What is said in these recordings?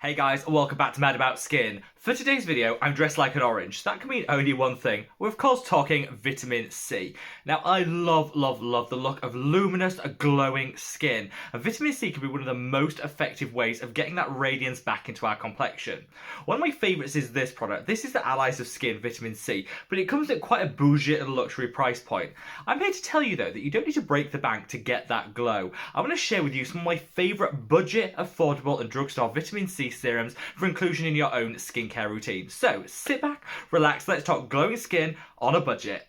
Hey guys, and welcome back to Mad About Skin. For today's video, I'm dressed like an orange. That can mean only one thing. We're of course talking vitamin C. Now I love the look of luminous, glowing skin. And vitamin C can be one of the most effective ways of getting that radiance back into our complexion. One of my favourites is this product. This is the Allies of Skin Vitamin C, but it comes at quite a bougie and luxury price point. I'm here to tell you though that you don't need to break the bank to get that glow. I want to share with you some of my favourite budget, affordable and drugstore vitamin C serums for inclusion in your own skincare routine. So sit back, relax, let's talk glowing skin on a budget.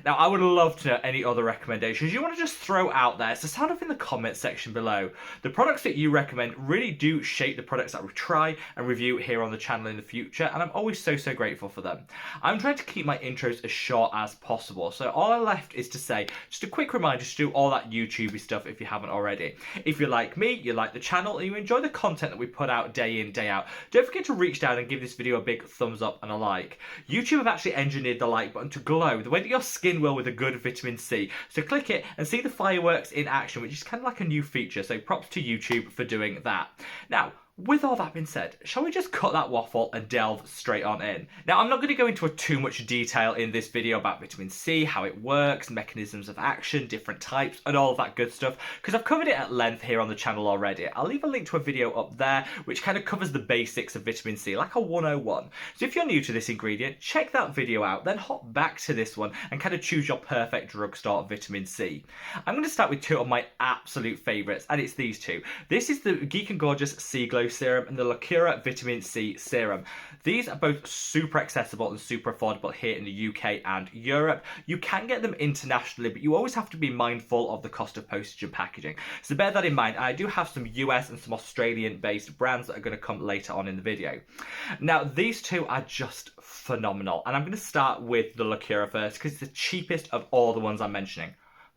Now, I would love to know any other recommendations you want to just throw out there, so sound off in the comments section below. The products that you recommend really do shape the products that we try and review here on the channel in the future, and I'm always so grateful for them. I'm trying to keep my intros as short as possible, so all I left is to say, just a quick reminder to do all that YouTubey stuff if you haven't already. If you're like me, you like the channel, and you enjoy the content that we put out day in, day out, don't forget to reach down and give this video a big thumbs up and a like. YouTube have actually engineered the like button to glow the way that your skin will with a good vitamin C. So click it and see the fireworks in action, which is kind of like a new feature. So props to YouTube for doing that. Now, with all that being said, shall we just cut that waffle and delve straight on in? Now, I'm not going to go into too much detail in this video about vitamin C, how it works, mechanisms of action, different types, and all of that good stuff, because I've covered it at length here on the channel already. I'll leave a link to a video up there, which kind of covers the basics of vitamin C, like a 101. So if you're new to this ingredient, check that video out, then hop back to this one and kind of choose your perfect drugstore vitamin C. I'm going to start with two of my absolute favourites, and it's these two. This is the Geek and Gorgeous C Glow Serum and the lacuna Vitamin C Serum. These are both super accessible and super affordable here in the UK and Europe. You can get them internationally, but you always have to be mindful of the cost of postage and packaging. So bear that in mind. I do have some US and some Australian based brands that are going to come later on in the video. Now these two are just phenomenal, and I'm going to start with the lacuna first because it's the cheapest of all the ones I'm mentioning.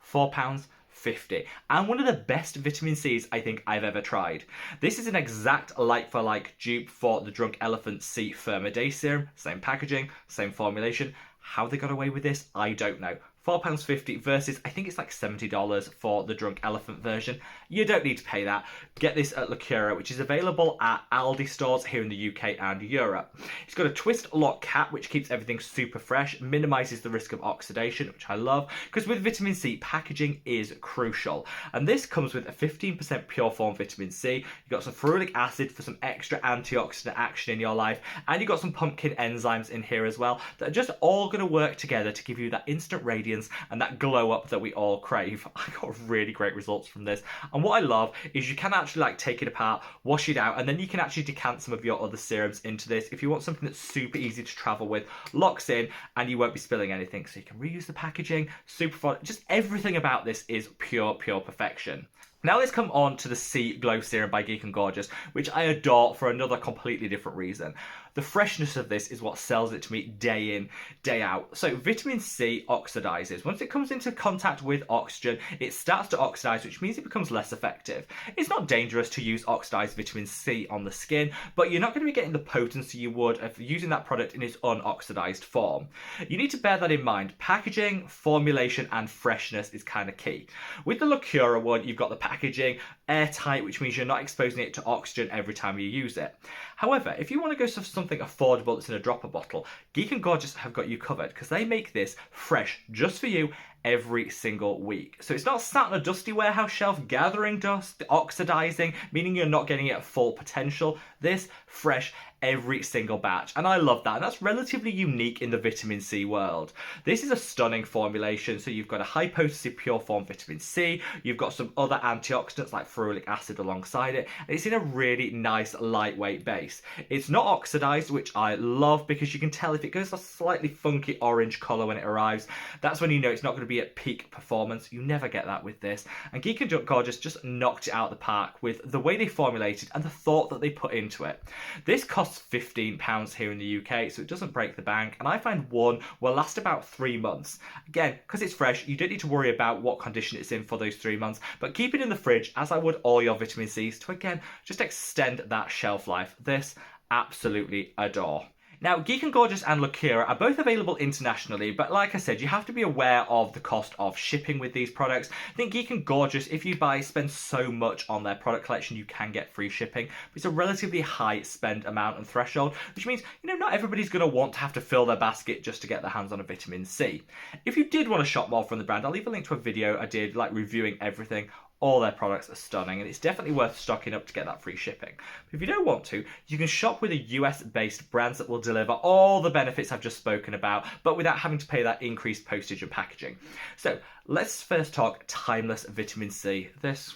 £4.50, and one of the best vitamin C's I think I've ever tried. This is an exact like-for-like dupe for the Drunk Elephant C Firma Day Serum. Same packaging, same formulation. How they got away with this, I don't know. £4.50 versus I think it's like $70 for the Drunk Elephant version. You don't need to pay that. Get this at lacuna, which is available at Aldi stores here in the UK and Europe. It's got a twist lock cap which keeps everything super fresh, minimises the risk of oxidation, which I love, because with vitamin C, packaging is crucial. And this comes with a 15% pure form vitamin C. You've got some ferulic acid for some extra antioxidant action in your life, and you've got some pumpkin enzymes in here as well that are just all going to work together to give you that instant radiance and that glow up that we all crave. I got really great results from this, and what I love is you can actually like take it apart, wash it out, and then you can actually decant some of your other serums into this if you want something that's super easy to travel with, locks in, and you won't be spilling anything. So you can reuse the packaging, super fun, just everything about this is pure perfection. Now let's come on to the C Glow Serum by Geek and Gorgeous, which I adore for another completely different reason. The freshness of this is what sells it to me day in, day out. So vitamin C oxidizes. Once it comes into contact with oxygen, it starts to oxidize, which means it becomes less effective. It's not dangerous to use oxidized vitamin C on the skin, but you're not going to be getting the potency you would if using that product in its unoxidized form. You need to bear that in mind. Packaging, formulation, and freshness is kind of key. With the lacuna one, you've got the packaging airtight, which means you're not exposing it to oxygen every time you use it. However, if you want to go for something affordable that's in a dropper bottle, Geek and Gorgeous have got you covered because they make this fresh just for you every single week. So it's not sat on a dusty warehouse shelf gathering dust, oxidizing, meaning you're not getting it at full potential. This fresh every single batch, and I love that, and that's relatively unique in the vitamin C world. This is a stunning formulation. So you've got a high potency pure form vitamin C, you've got some other antioxidants like ferulic acid alongside it, and it's in a really nice lightweight base. It's not oxidized, which I love, because you can tell if it goes a slightly funky orange color when it arrives, that's when you know it's not going to be at peak performance. You never get that with this, and Geek and Gorgeous just knocked it out of the park with the way they formulated and the thought that they put into it. This costs £15 here in the UK, so it doesn't break the bank, and I find one will last about 3 months. Again, because it's fresh, you don't need to worry about what condition it's in for those 3 months, but keep it in the fridge as I would all your vitamin C's to again just extend that shelf life. This absolutely adore. Now, Geek and Gorgeous and lacuna are both available internationally, but like I said, you have to be aware of the cost of shipping with these products. I think Geek and Gorgeous, if you spend so much on their product collection, you can get free shipping, but it's a relatively high spend amount and threshold, which means, not everybody's going to want to have to fill their basket just to get their hands on a vitamin C. If you did want to shop more from the brand, I'll leave a link to a video I did, reviewing everything. All their products are stunning, and it's definitely worth stocking up to get that free shipping. But if you don't want to, you can shop with a US-based brands that will deliver all the benefits I've just spoken about, but without having to pay that increased postage and packaging. So let's first talk Timeless Vitamin C. This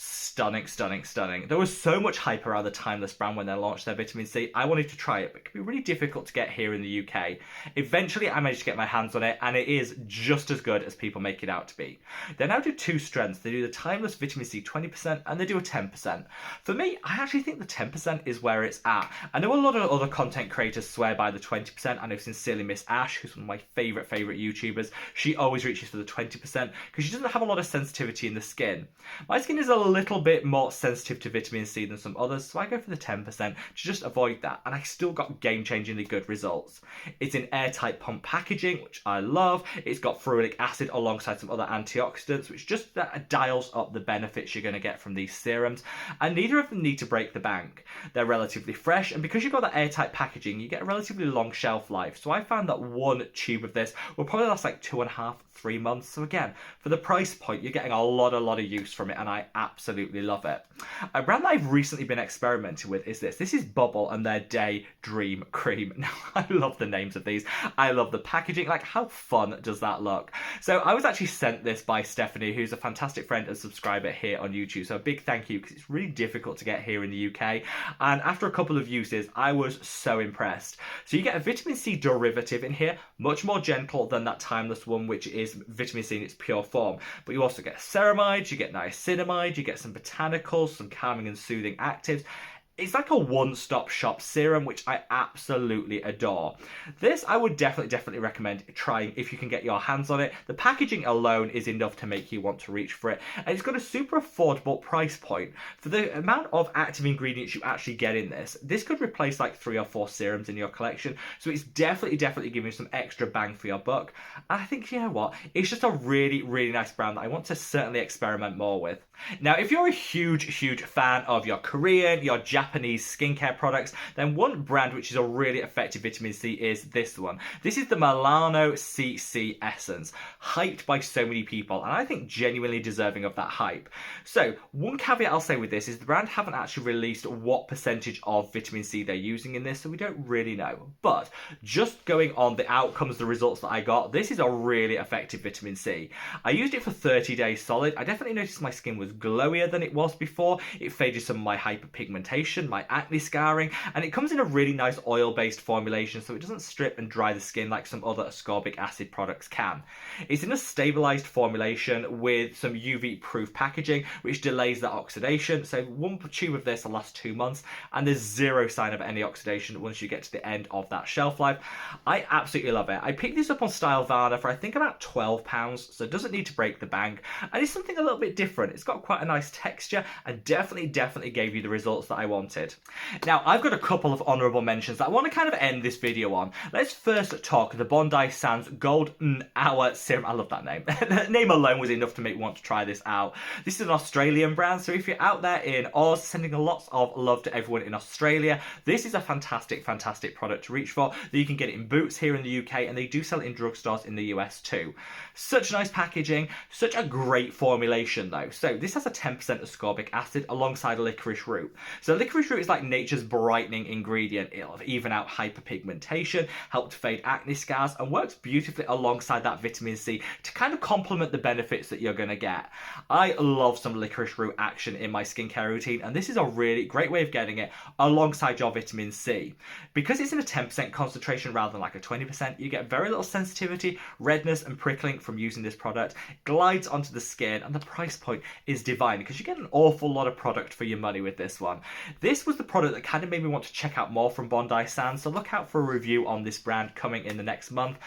stunning, stunning, stunning. There was so much hype around the Timeless brand when they launched their vitamin C. I wanted to try it, but it can be really difficult to get here in the UK. Eventually, I managed to get my hands on it, and it is just as good as people make it out to be. They now do two strengths. They do the Timeless Vitamin C 20%, and they do a 10%. For me, I actually think the 10% is where it's at. I know a lot of other content creators swear by the 20%. I know sincerely Miss Ash, who's one of my favourite YouTubers, she always reaches for the 20% because she doesn't have a lot of sensitivity in the skin. My skin is a little bit more sensitive to vitamin C than some others, so I go for the 10% to just avoid that, and I still got game-changingly good results. It's in airtight pump packaging, which I love. It's got ferulic acid alongside some other antioxidants, which just dials up the benefits you're going to get from these serums, and neither of them need to break the bank. They're relatively fresh, and because you've got that airtight packaging, you get a relatively long shelf life, so I found that one tube of this will probably last like 2.5-3 months. So again, for the price point, you're getting a lot of use from it, and I absolutely love it. A brand that I've recently been experimenting with is this. This is Bubble and their Day Dream Cream. Now, I love the names of these. I love the packaging. How fun does that look? So I was actually sent this by Stephanie, who's a fantastic friend and subscriber here on YouTube. So a big thank you, because it's really difficult to get here in the UK. And after a couple of uses, I was so impressed. So you get a vitamin C derivative in here, much more gentle than that Timeless one, which is vitamin C in its pure form. But you also get ceramides, you get niacinamide, you get some botanicals, some calming and soothing actives. It's like a one-stop shop serum, which I absolutely adore. This I would definitely recommend trying if you can get your hands on it. The packaging alone is enough to make you want to reach for it, and it's got a super affordable price point. For the amount of active ingredients you actually get in this, this could replace like 3 or 4 serums in your collection, so it's definitely giving you some extra bang for your buck. And I think, you know what, it's just a really nice brand that I want to certainly experiment more with. Now, if you're a huge fan of your Korean, your Japanese skincare products, then one brand which is a really effective vitamin C is this one. This is the Melano CC Essence, hyped by so many people, and I think genuinely deserving of that hype. So, one caveat I'll say with this is the brand haven't actually released what percentage of vitamin C they're using in this, so we don't really know. But just going on the outcomes, the results that I got, this is a really effective vitamin C. I used it for 30 days solid. I definitely noticed my skin was glowier than it was before. It faded some of my hyperpigmentation, my acne scarring, and it comes in a really nice oil-based formulation, so it doesn't strip and dry the skin like some other ascorbic acid products can. It's in a stabilized formulation with some UV-proof packaging, which delays the oxidation, so one tube of this will last 2 months, and there's zero sign of any oxidation once you get to the end of that shelf life. I absolutely love it. I picked this up on Stylevana for I think about £12, so it doesn't need to break the bank, and it's something a little bit different. It's got quite a nice texture, and definitely gave you the results that I wanted. Now, I've got a couple of honourable mentions that I want to kind of end this video on. Let's first talk the Bondi Sands Golden Hour Serum. I love that name. The name alone was enough to make me want to try this out. This is an Australian brand, so if you're out there in Oz, sending lots of love to everyone in Australia, this is a fantastic product to reach for. You can get it in Boots here in the UK, and they do sell it in drugstores in the US too. Such nice packaging, such a great formulation though. So this has a 10% ascorbic acid alongside licorice root. So licorice root is like nature's brightening ingredient. It'll even out hyperpigmentation, help to fade acne scars, and works beautifully alongside that vitamin C to kind of complement the benefits that you're going to get. I love some licorice root action in my skincare routine, and this is a really great way of getting it alongside your vitamin C. Because it's in a 10% concentration rather than like a 20%, you get very little sensitivity, redness, and prickling from using this product. It glides onto the skin, and the price point is divine because you get an awful lot of product for your money with this one. This was the product that kind of made me want to check out more from Bondi Sands, so look out for a review on this brand coming in the next month.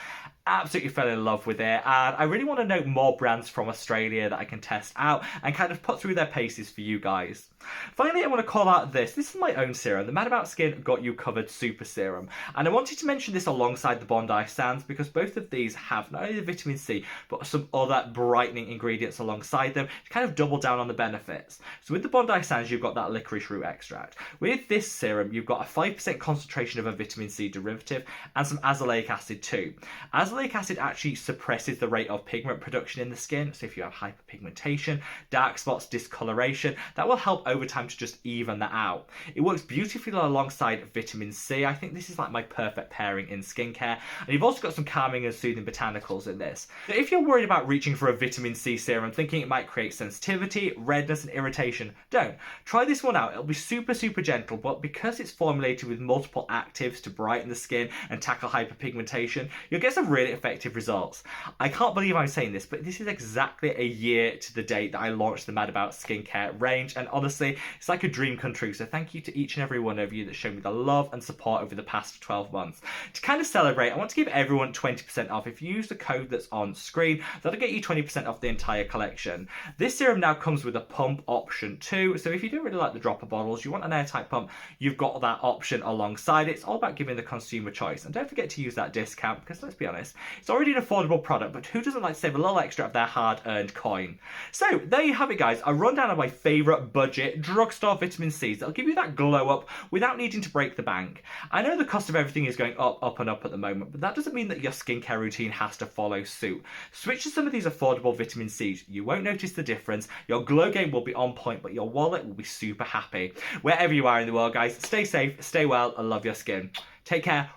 Absolutely fell in love with it, and I really want to know more brands from Australia that I can test out and kind of put through their paces for you guys. Finally, I want to call out this is my own serum, the Mad About Skin Got You Covered Super Serum, and I wanted to mention this alongside the Bondi Sands because both of these have not only the vitamin C but some other brightening ingredients alongside them to kind of double down on the benefits. So with the Bondi Sands, you've got that licorice root extract. With this serum, you've got a 5% concentration of a vitamin C derivative and some azelaic acid too. Azelaic acid actually suppresses the rate of pigment production in the skin, so if you have hyperpigmentation, dark spots, discoloration, that will help over time to just even that out. It works beautifully alongside vitamin C. I think this is like my perfect pairing in skincare, and you've also got some calming and soothing botanicals in this. So if you're worried about reaching for a vitamin C serum thinking it might create sensitivity, redness and irritation, don't. Try this one out. It'll be super gentle, but because it's formulated with multiple actives to brighten the skin and tackle hyperpigmentation, you'll get some really effective results. I can't believe I'm saying this, but this is exactly a year to the date that I launched the Mad About Skincare range, and honestly, it's like a dream come true. So thank you to each and every one of you that showed me the love and support over the past 12 months. To kind of celebrate, I want to give everyone 20% off. If you use the code that's on screen, that'll get you 20% off the entire collection. This serum now comes with a pump option too, so if you don't really like the dropper bottles, you want an airtight pump, you've got that option alongside it. It's all about giving the consumer choice, and don't forget to use that discount because let's be honest, it's already an affordable product, but who doesn't like to save a little extra of their hard-earned coin? So there you have it guys, a rundown of my favourite budget drugstore vitamin C's that'll give you that glow up without needing to break the bank. I know the cost of everything is going up and up at the moment, but that doesn't mean that your skincare routine has to follow suit. Switch to some of these affordable vitamin C's. You won't notice the difference, your glow game will be on point, but your wallet will be super happy. Wherever you are in the world guys, stay safe, stay well, and love your skin. Take care.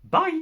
Bye.